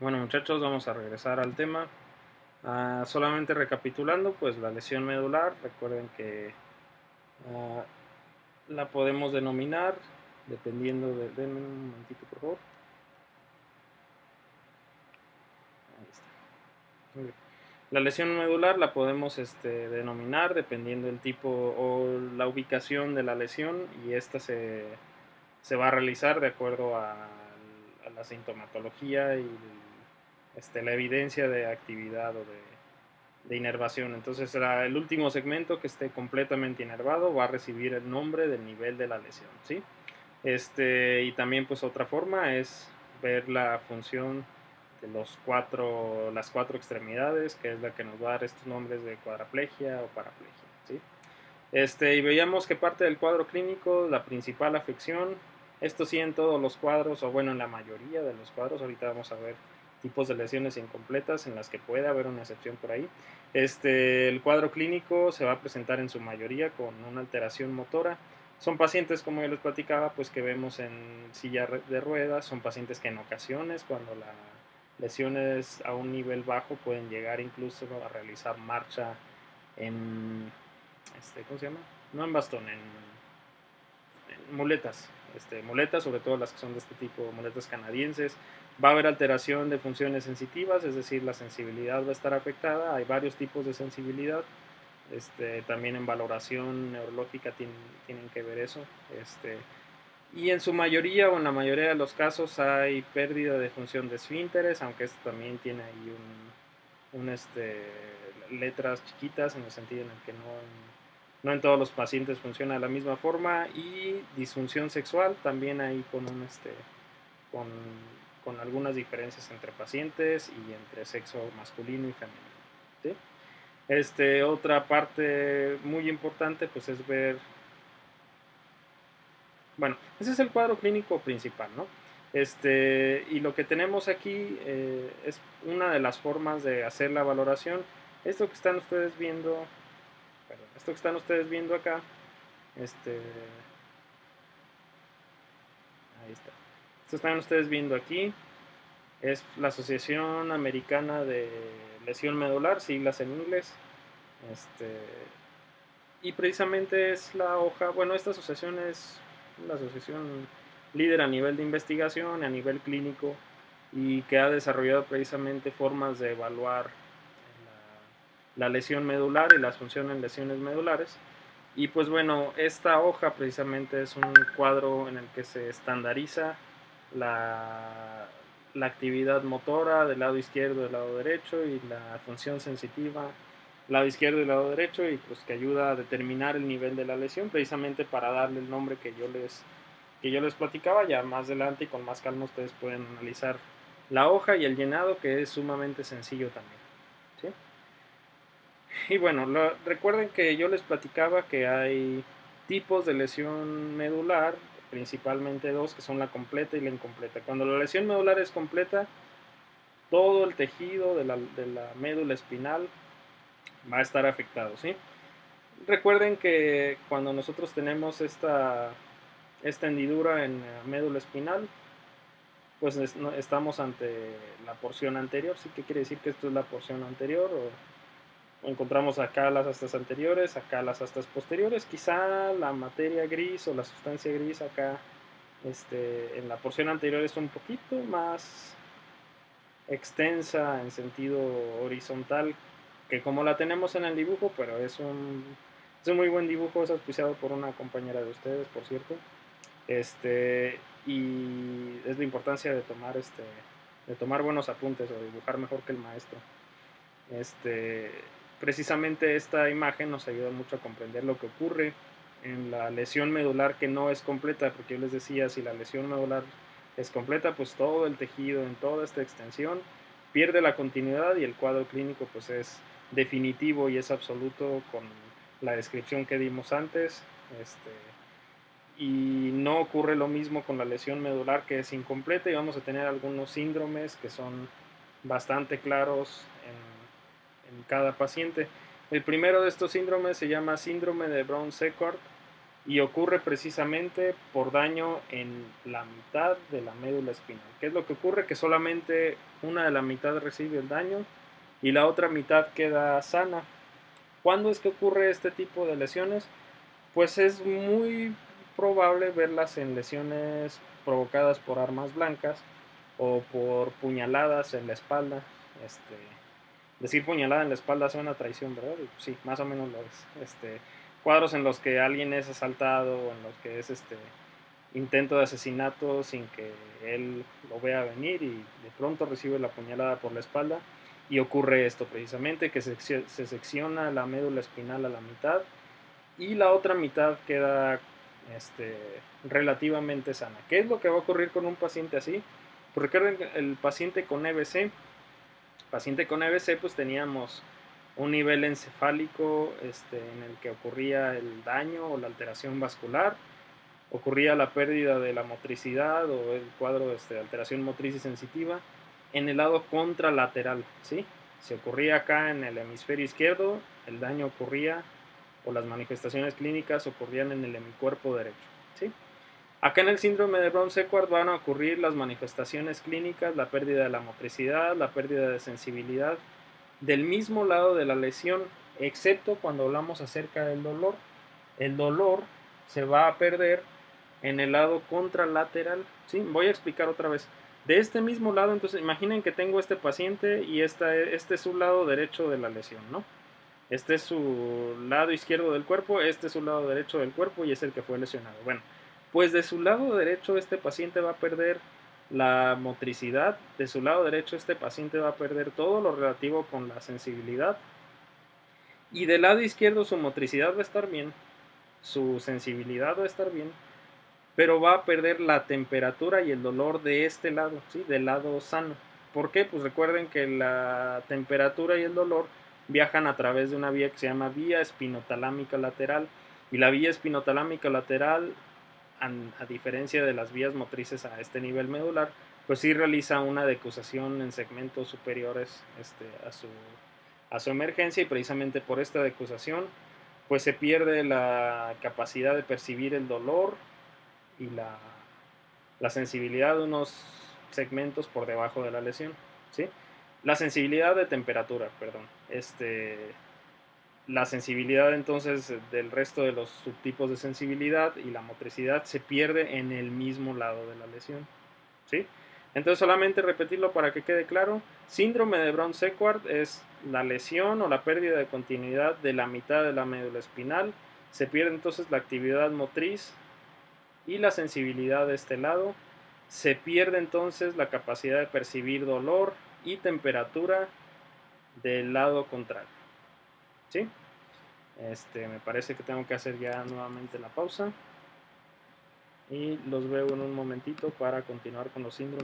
Bueno, muchachos, vamos a regresar al tema. Solamente recapitulando, pues la lesión medular, recuerden que ah, la podemos denominar dependiendo de... Denme un momentito, por favor. Ahí está. Muy bien. La lesión medular la podemos denominar dependiendo del tipo o la ubicación de la lesión, y esta se va a realizar de acuerdo a la sintomatología y la evidencia de actividad o de inervación. Entonces el último segmento que esté completamente inervado va a recibir el nombre del nivel de la lesión, ¿sí? Y también pues otra forma es ver la función de las cuatro extremidades, que es la que nos va a dar estos nombres de cuadraplegia o paraplegia, ¿sí? Y veíamos que parte del cuadro clínico, la principal afección, esto sí en todos los cuadros, o bueno, en la mayoría de los cuadros, ahorita vamos a ver tipos de lesiones incompletas en las que puede haber una excepción por ahí. El cuadro clínico se va a presentar en su mayoría con una alteración motora. Son pacientes, como yo les platicaba, pues que vemos en silla de ruedas, son pacientes que en ocasiones, cuando la lesión es a un nivel bajo, pueden llegar incluso a realizar marcha en ¿cómo se llama? No en bastón, en muletas. Muletas, sobre todo las que son de este tipo, muletas canadienses. Va a haber alteración de funciones sensitivas, es decir, la sensibilidad va a estar afectada. Hay varios tipos de sensibilidad. También en valoración neurológica tienen que ver eso. Y en su mayoría o en la mayoría de los casos hay pérdida de función de esfínteres, aunque esto también tiene ahí letras chiquitas en el sentido en el que no en todos los pacientes funciona de la misma forma, y disfunción sexual también ahí con, con algunas diferencias entre pacientes y entre sexo masculino y femenino, ¿sí? Otra parte muy importante pues es ver, bueno, ese es el cuadro clínico principal, ¿no? Y lo que tenemos aquí es una de las formas de hacer la valoración. Esto que están ustedes viendo, perdón, esto que están ustedes viendo acá, este, ahí está. Esto que están ustedes viendo aquí es la Asociación Americana de Lesión Medular, siglas en inglés. Este, y precisamente es la hoja, bueno, esta asociación es la asociación líder a nivel de investigación, a nivel clínico, y que ha desarrollado precisamente formas de evaluar la lesión medular y las funciones en lesiones medulares. Y pues bueno, esta hoja precisamente es un cuadro en el que se estandariza la actividad motora del lado izquierdo y del lado derecho, y la función sensitiva lado izquierdo y lado derecho, y pues que ayuda a determinar el nivel de la lesión precisamente para darle el nombre que yo les platicaba. Ya más adelante y con más calma ustedes pueden analizar la hoja y el llenado, que es sumamente sencillo también, ¿sí? Y bueno, recuerden que yo les platicaba que hay tipos de lesión medular, principalmente dos, que son la completa y la incompleta. Cuando la lesión medular es completa, todo el tejido de la médula espinal va a estar afectado, ¿sí? Recuerden que cuando nosotros tenemos esta hendidura en la médula espinal, pues estamos ante la porción anterior. ¿Sí? ¿Qué quiere decir? Que esto es la porción anterior, o encontramos acá las astas anteriores, acá las astas posteriores. Quizá la materia gris o la sustancia gris acá en la porción anterior es un poquito más extensa en sentido horizontal que como la tenemos en el dibujo, pero es un muy buen dibujo, es auspiciado por una compañera de ustedes, por cierto. Y es la importancia de tomar buenos apuntes o dibujar mejor que el maestro. Este, Precisamente esta imagen nos ayuda mucho a comprender lo que ocurre en la lesión medular que no es completa, porque yo les decía, si la lesión medular es completa, pues todo el tejido en toda esta extensión pierde la continuidad, y el cuadro clínico pues es definitivo y es absoluto con la descripción que dimos antes. Y no ocurre lo mismo con la lesión medular que es incompleta, y vamos a tener algunos síndromes que son bastante claros en cada paciente. El primero de estos síndromes se llama síndrome de Brown-Séquard. y ocurre precisamente por daño en la mitad de la médula espinal. ¿Qué es lo que ocurre? Que solamente una de la mitad recibe el daño y la otra mitad queda sana. ¿Cuándo es que ocurre este tipo de lesiones? Pues es muy probable verlas en lesiones provocadas por armas blancas o por puñaladas en la espalda. Este, decir puñalada en la espalda suena traición, ¿verdad? Sí, más o menos lo es. Cuadros en los que alguien es asaltado o en los que es intento de asesinato sin que él lo vea venir y de pronto recibe la puñalada por la espalda y ocurre esto precisamente, que se secciona la médula espinal a la mitad y la otra mitad queda este, relativamente sana. ¿Qué es lo que va a ocurrir con un paciente así? Pues recuerden que el paciente con EBC pues teníamos un nivel encefálico en el que ocurría el daño o la alteración vascular, ocurría la pérdida de la motricidad o el cuadro de alteración motriz y sensitiva en el lado contralateral, ¿sí? Si ocurría acá en el hemisferio izquierdo, el daño ocurría o las manifestaciones clínicas ocurrían en el hemicuerpo derecho, ¿sí? Acá en el síndrome de Brown-Séquard van a ocurrir las manifestaciones clínicas, la pérdida de la motricidad, la pérdida de sensibilidad del mismo lado de la lesión, excepto cuando hablamos acerca del dolor. El dolor se va a perder en el lado contralateral, ¿sí? Voy a explicar otra vez. De este mismo lado, entonces imaginen que tengo este paciente y este es su lado derecho de la lesión, ¿no? Este es su lado izquierdo del cuerpo, este es su lado derecho del cuerpo y es el que fue lesionado. Bueno, pues de su lado derecho este paciente va a perder la motricidad, de su lado derecho este paciente va a perder todo lo relativo con la sensibilidad y del lado izquierdo su motricidad va a estar bien, su sensibilidad va a estar bien, pero va a perder la temperatura y el dolor de este lado, ¿sí? Del lado sano. ¿Por qué? Pues recuerden que la temperatura y el dolor viajan a través de una vía que se llama vía espinotalámica lateral. Y la vía espinotalámica lateral, a diferencia de las vías motrices a este nivel medular, pues sí realiza una decusación en segmentos superiores a su emergencia y precisamente por esta decusación pues se pierde la capacidad de percibir el dolor y la sensibilidad de unos segmentos por debajo de la lesión, ¿sí? La sensibilidad de temperatura, perdón. La sensibilidad entonces del resto de los subtipos de sensibilidad y la motricidad se pierde en el mismo lado de la lesión, ¿sí? Entonces solamente repetirlo para que quede claro, síndrome de Brown-Séquard es la lesión o la pérdida de continuidad de la mitad de la médula espinal, se pierde entonces la actividad motriz y la sensibilidad de este lado, se pierde entonces la capacidad de percibir dolor y temperatura del lado contrario, ¿sí? Me parece que tengo que hacer ya nuevamente la pausa y los veo en un momentito para continuar con los síndromes.